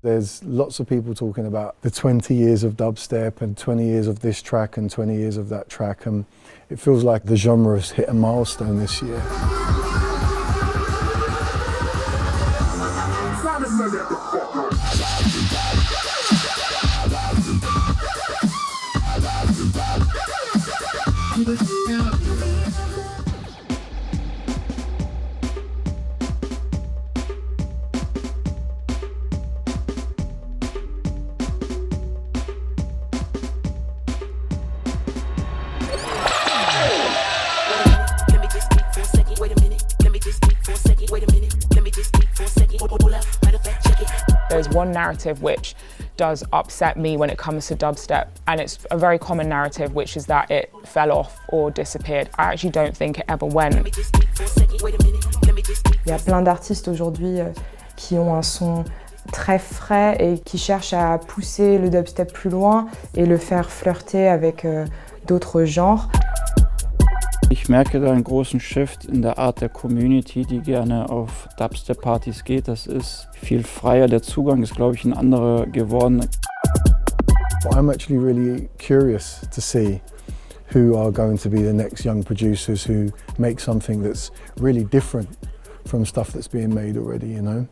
There's lots of people talking about the 20 years of dubstep and 20 years of this track and 20 years of that track, and it feels like the genre has hit a milestone this year. There's one narrative which does upset me when it comes to dubstep, and it's a very common narrative, which is that it fell off or disappeared. I actually don't think it ever went. Il y a plein d'artistes aujourd'hui qui ont un son très frais et qui cherchent à pousser le dubstep plus loin et le faire flirter avec d'autres genres. Ich merke da einen großen Shift in der Art der Community, die gerne auf Dubstep-Partys geht. Das ist viel freier, der Zugang ist, glaube ich, ein anderer geworden. I'm actually really curious to see who are going to be the next young producers who make something that's really different from stuff that's being made already, you know?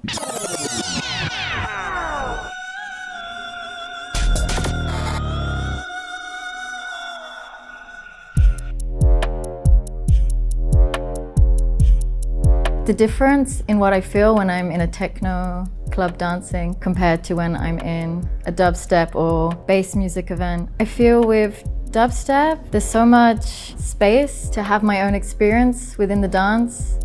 The difference in what I feel when I'm in a techno club dancing compared to when I'm in a dubstep or bass music event. I feel with dubstep, there's so much space to have my own experience within the dance.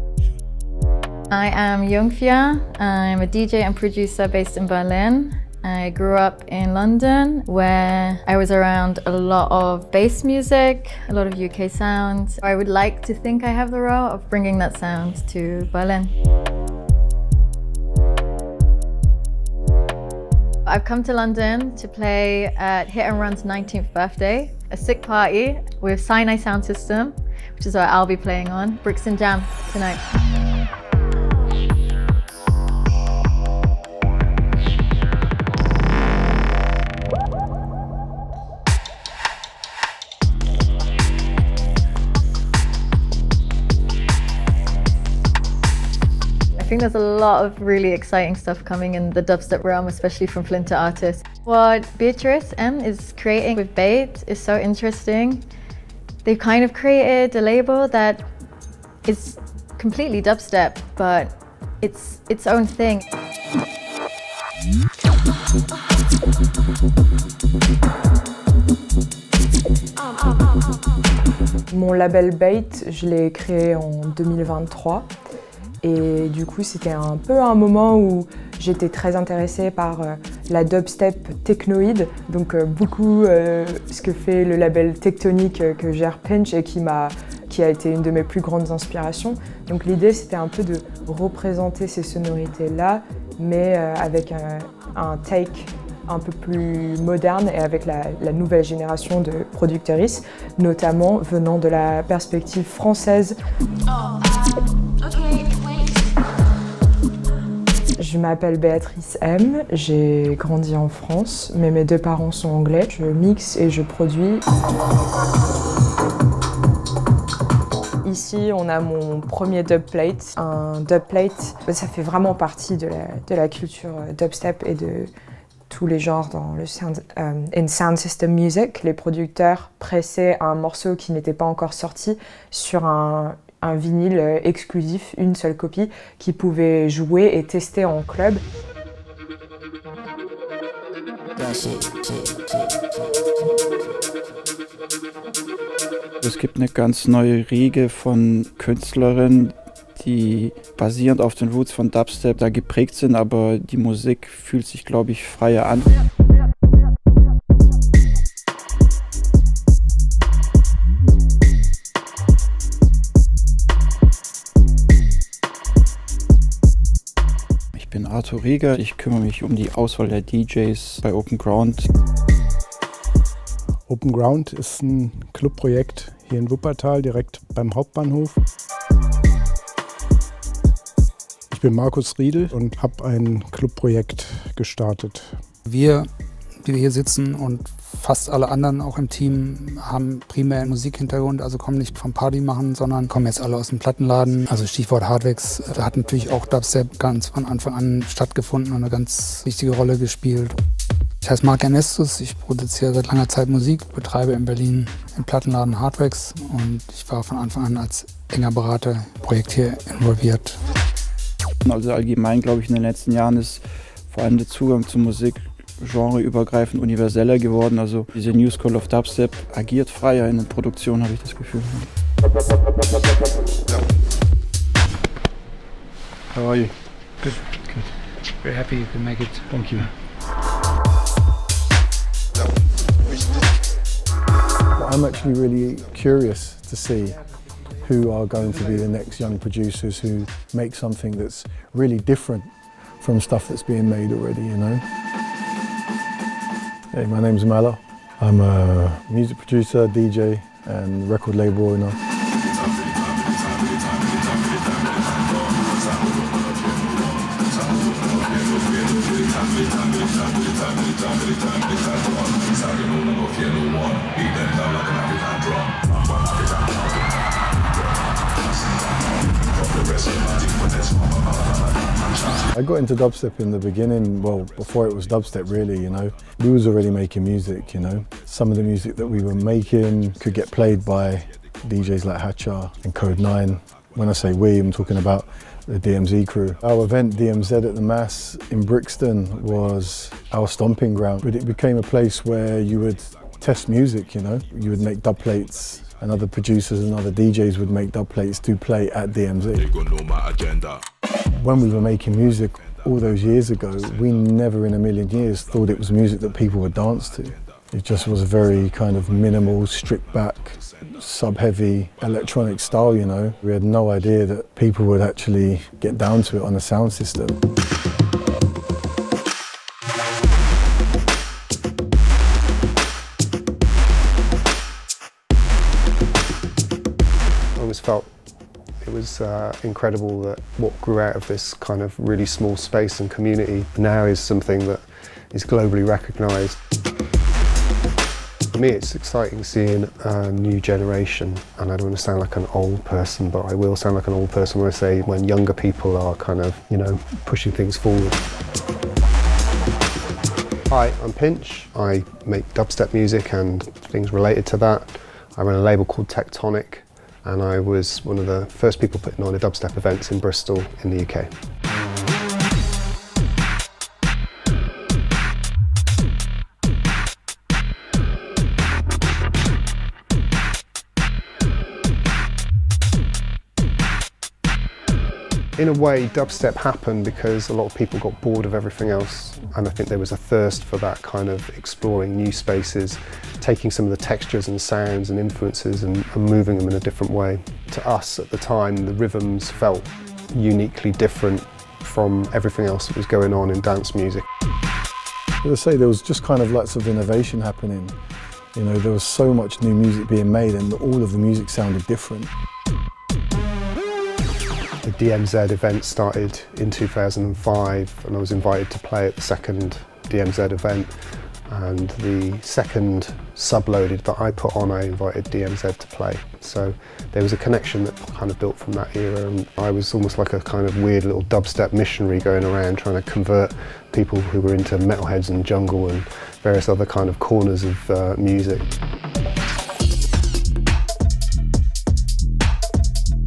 I am Jungfia. I'm a DJ and producer based in Berlin. I grew up in London, where I was around a lot of bass music, a lot of UK sound. I would like to think I have the role of bringing that sound to Berlin. I've come to London to play at Hit and Run's 19th birthday, a sick party with Sinai Sound System, which is what I'll be playing on, Brixton Jam tonight. I think there's a lot of really exciting stuff coming in the dubstep realm, especially from Flinter artists. What Beatrice M is creating with Bait is so interesting. They've kind of created a label that is completely dubstep, but it's its own thing. Mon label Bait, je l'ai créé en 2023. Et du coup, c'était un peu un moment où j'étais très intéressée par la dubstep technoïde, donc beaucoup ce que fait le label tectonique que gère Pinch et qui a été une de mes plus grandes inspirations. Donc l'idée, c'était un peu de représenter ces sonorités-là, mais avec un take un peu plus moderne et avec la nouvelle génération de productrices, notamment venant de la perspective française. Je m'appelle Béatrice M, j'ai grandi en France, mais mes deux parents sont anglais. Je mixe et je produis. Ici, on a mon premier dubplate. Un dubplate, ça fait vraiment partie de la culture dubstep et de tous les genres dans le sound system music. Les producteurs pressaient un morceau qui n'était pas encore sorti sur un vinyle exclusif, une seule copie, qui pouvait jouer et tester en club. Es gibt eine ganz neue Riege von Künstlerinnen, die basierend auf den Roots von Dubstep da geprägt sind, aber die Musik fühlt sich, glaube ich, freier an. Ich bin Arthur Rieger, ich kümmere mich um die Auswahl der DJs bei Open Ground. Open Ground ist ein Clubprojekt hier in Wuppertal, direkt beim Hauptbahnhof. Ich bin Markus Riedel und habe ein Clubprojekt gestartet. Wir, die wir hier sitzen und fast alle anderen auch im Team, haben primär einen Musikhintergrund, also kommen nicht vom Party machen, sondern kommen jetzt alle aus dem Plattenladen. Also Stichwort Hardwax, da hat natürlich auch Dubstep ganz von Anfang an stattgefunden und eine ganz wichtige Rolle gespielt. Ich heiße Marc Ernestus, ich produziere seit langer Zeit Musik, betreibe in Berlin den Plattenladen Hardwax und ich war von Anfang an als enger Berater im Projekt hier involviert. Also allgemein, glaube ich, in den letzten Jahren ist vor allem der Zugang zur Musik genreübergreifend universeller geworden. Also diese New School of Dubstep agiert freier in der Produktion, habe ich das Gefühl. How are you? Good. Very happy you can make it. Thank you. I'm actually really curious to see who are going to be the next young producers who make something that's really different from stuff that's being made already, you know. Hey, my name's Mala. I'm a music producer, DJ and record label owner. I got into dubstep in the beginning, well, before it was dubstep really, you know. We was already making music, you know. Some of the music that we were making could get played by DJs like Hatcha and Code 9. When I say we, I'm talking about the DMZ crew. Our event, DMZ at the Mass in Brixton, was our stomping ground, but it became a place where you would test music, you know. You would make dub plates, and other producers and other DJs would make dub plates to play at DMZ. When we were making music all those years ago, we never in a million years thought it was music that people would dance to. It just was a very kind of minimal, stripped back, sub-heavy electronic style, you know. We had no idea that people would actually get down to it on a sound system. I always felt it was incredible that what grew out of this kind of really small space and community now is something that is globally recognised. For me, it's exciting seeing a new generation, and I don't want to sound like an old person, but I will sound like an old person when I say when younger people are kind of, you know, pushing things forward. Hi, I'm Pinch. I make dubstep music and things related to that. I run a label called Tectonic, and I was one of the first people putting on a dubstep events in Bristol in the UK. In a way, dubstep happened because a lot of people got bored of everything else, and I think there was a thirst for that kind of exploring new spaces, taking some of the textures and sounds and influences and moving them in a different way. To us at the time, the rhythms felt uniquely different from everything else that was going on in dance music. As I say, there was just kind of lots of innovation happening. You know, there was so much new music being made and all of the music sounded different. The DMZ event started in 2005 and I was invited to play at the second DMZ event, and the second Subloaded that I put on, I invited DMZ to play. So there was a connection that kind of built from that era, and I was almost like a kind of weird little dubstep missionary going around trying to convert people who were into metalheads and jungle and various other kind of corners of music.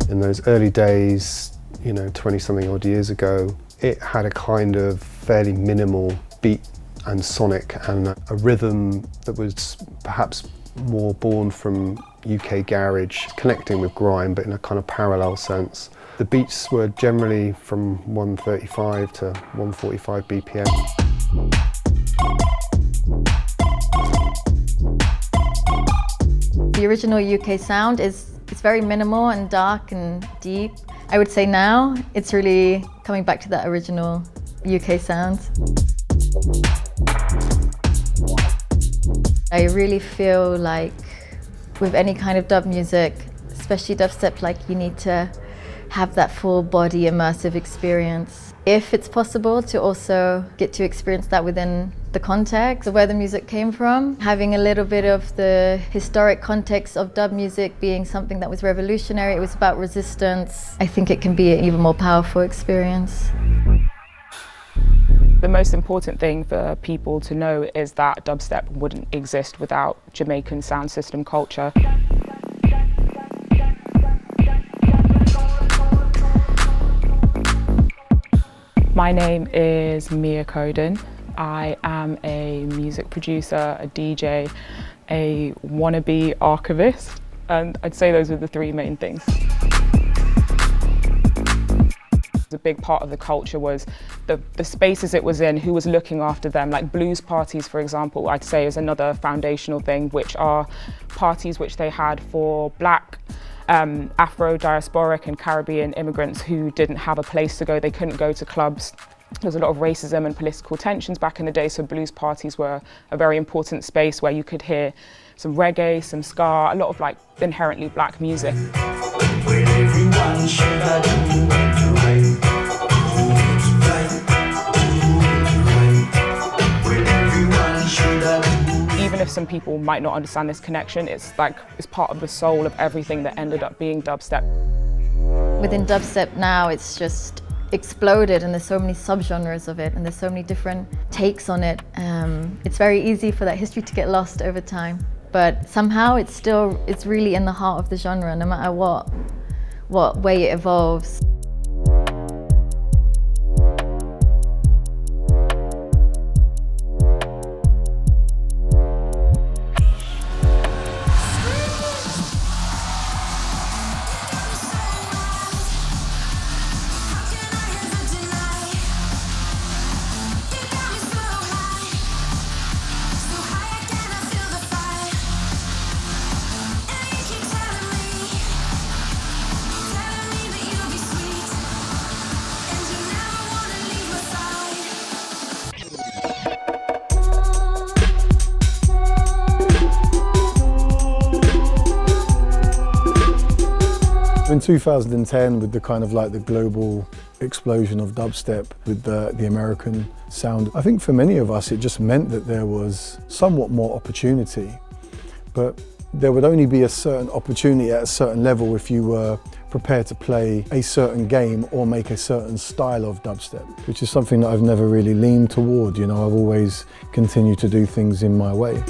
In those early days, you know, 20-something odd years ago, it had a kind of fairly minimal beat and sonic and a rhythm that was perhaps more born from UK garage, connecting with grime, but in a kind of parallel sense. The beats were generally from 135 to 145 BPM. The original UK sound it's very minimal and dark and deep. I would say now it's really coming back to that original UK sound. I really feel like with any kind of dub music, especially dubstep, like you need to have that full body immersive experience. If it's possible to also get to experience that within the context of where the music came from, having a little bit of the historic context of dub music being something that was revolutionary, it was about resistance, I think it can be an even more powerful experience. The most important thing for people to know is that dubstep wouldn't exist without Jamaican sound system culture. My name is Mia Coden. I am a music producer, a DJ, a wannabe archivist, and I'd say those are the three main things. A big part of the culture was the spaces it was in, who was looking after them. Like blues parties, for example, I'd say is another foundational thing, which are parties which they had for Black, Afro-diasporic and Caribbean immigrants who didn't have a place to go. They couldn't go to clubs. There was a lot of racism and political tensions back in the day, so blues parties were a very important space where you could hear some reggae, some ska, a lot of like inherently Black music. Even if some people might not understand this connection, it's part of the soul of everything that ended up being dubstep. Within dubstep now, it's just exploded and there's so many subgenres of it and there's so many different takes on it. It's very easy for that history to get lost over time. But somehow it's really in the heart of the genre, no matter what way it evolves. In 2010, with the kind of like the global explosion of dubstep with the American sound, I think for many of us it just meant that there was somewhat more opportunity, but there would only be a certain opportunity at a certain level if you were prepared to play a certain game or make a certain style of dubstep, which is something that I've never really leaned toward. You know, I've always continued to do things in my way.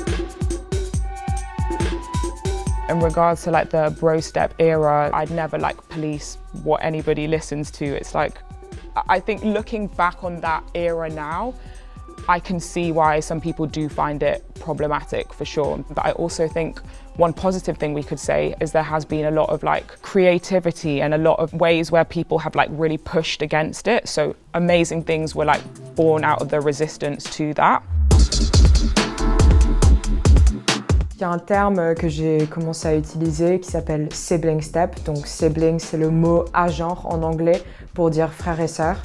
In regards to like the brostep era, I'd never like police what anybody listens to. It's like, I think looking back on that era now, I can see why some people do find it problematic for sure. But I also think one positive thing we could say is there has been a lot of like creativity and a lot of ways where people have like really pushed against it. So amazing things were like born out of the resistance to that. Il y a un terme que j'ai commencé à utiliser qui s'appelle sibling step. Donc sibling, c'est le mot à-genre en anglais pour dire frère et sœur.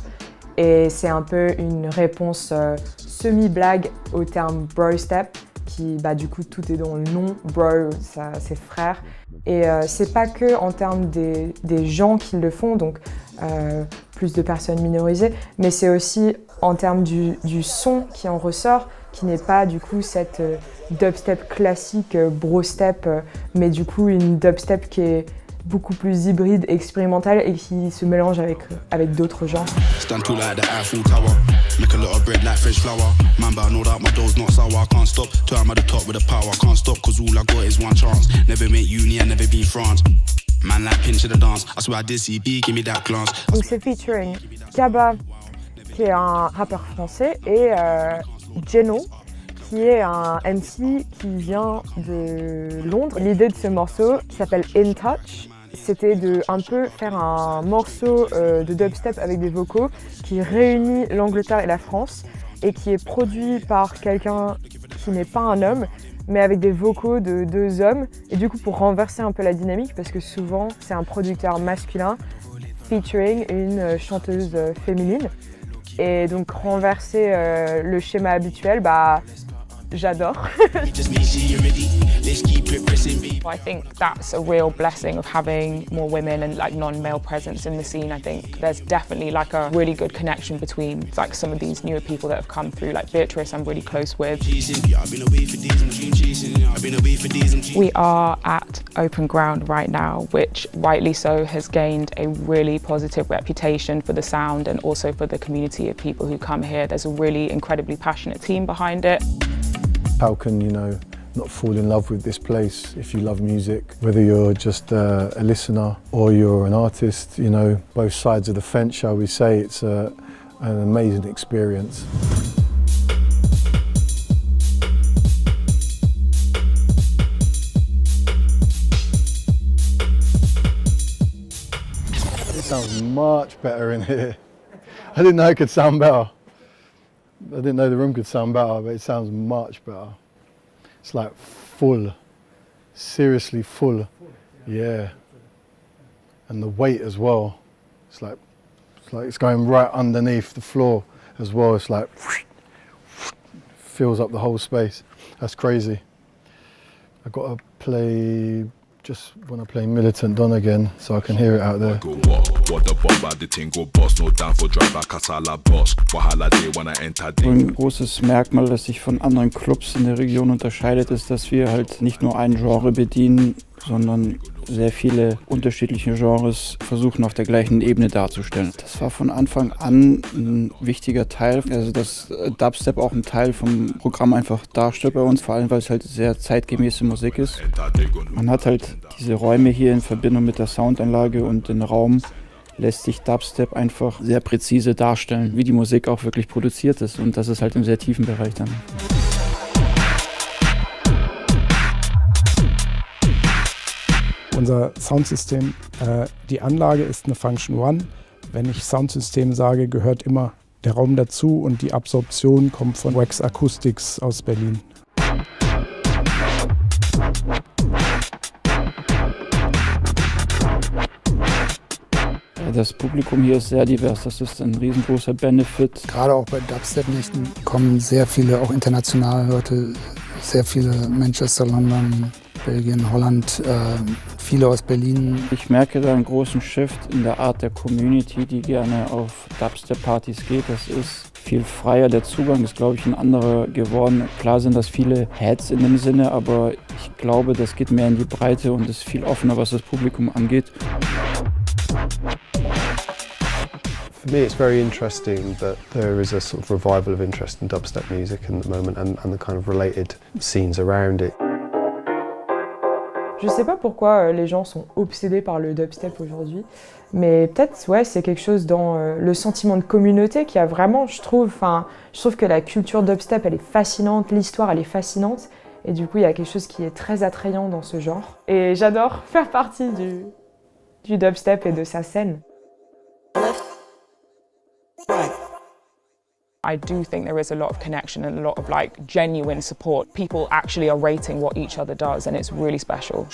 Et c'est un peu une réponse semi-blague au terme brostep, qui du coup tout est dans le nom, bro, c'est frère. Et c'est pas que en termes des gens qui le font, donc plus de personnes minorisées, mais c'est aussi en termes du son qui en ressort, qui n'est pas du coup cette dubstep classique, brostep, mais du coup une dubstep qui est beaucoup plus hybride, expérimentale et qui se mélange avec d'autres genres. Donc c'est featuring Kaba, qui est un rappeur français, et Geno, qui est un MC qui vient de Londres. L'idée de ce morceau, qui s'appelle In Touch, c'était de un peu faire un morceau de dubstep avec des vocaux qui réunit l'Angleterre et la France et qui est produit par quelqu'un qui n'est pas un homme, mais avec des vocaux de deux hommes. Et du coup, pour renverser un peu la dynamique, parce que souvent, c'est un producteur masculin featuring une chanteuse féminine. Et donc renverser le schéma habituel, j'adore. I think that's a real blessing of having more women and like non-male presence in the scene. I think there's definitely like a really good connection between like some of these newer people that have come through, like Beatrice I'm really close with. We are at open ground right now, which rightly so has gained a really positive reputation for the sound and also for the community of people who come here. There's a really incredibly passionate team behind it. How can you not fall in love with this place if you love music, whether you're just a listener or you're an artist, both sides of the fence, shall we say. It's an amazing experience. It sounds much better in here. I didn't know it could sound better. I didn't know the room could sound better, but it sounds much better. It's like full, seriously full. Yeah. And the weight as well. It's like it's going right underneath the floor as well. It's like fills up the whole space. That's crazy. I got to play, just when I play Militant Don again, so I can hear it out there. Ein großes Merkmal, das sich von anderen Clubs in der Region unterscheidet, ist, dass wir halt nicht nur ein Genre bedienen, sondern sehr viele unterschiedliche Genres versuchen auf der gleichen Ebene darzustellen. Das war von Anfang an ein wichtiger Teil, also dass Dubstep auch ein Teil vom Programm einfach darstellt bei uns, vor allem weil es halt sehr zeitgemäße Musik ist. Man hat halt diese Räume hier in Verbindung mit der Soundanlage und den Raum, lässt sich Dubstep einfach sehr präzise darstellen, wie die Musik auch wirklich produziert ist, und das ist halt im sehr tiefen Bereich dann. Unser Soundsystem, die Anlage ist eine Function One. Wenn ich Soundsystem sage, gehört immer der Raum dazu, und die Absorption kommt von Wax Acoustics aus Berlin. Das Publikum hier ist sehr divers, das ist ein riesengroßer Benefit. Gerade auch bei Dubstep-Nächten kommen sehr viele, auch internationale Leute, sehr viele Manchester, London, Belgien, Holland, viele aus Berlin. Ich merke da einen großen Shift in der Art der Community, die gerne auf Dubstep-Partys geht. Das ist viel freier, der Zugang ist, glaube ich, ein anderer geworden. Klar sind das viele Heads in dem Sinne, aber ich glaube, das geht mehr in die Breite und ist viel offener, was das Publikum angeht. For me, it's very interesting that there is a sort of revival of interest in dubstep music at the moment, and the kind of related scenes around it. Je sais pas pourquoi les gens sont obsédés par le dubstep aujourd'hui, mais peut-être c'est quelque chose dans le sentiment de communauté qui a vraiment, je trouve que la culture dubstep elle est fascinante, l'histoire elle est fascinante, et du coup il y a quelque chose qui est très attrayant dans ce genre. Et j'adore faire partie du dubstep et de sa scène. I do think there is a lot of connection and a lot of like genuine support. People actually are rating what each other does, and it's really special.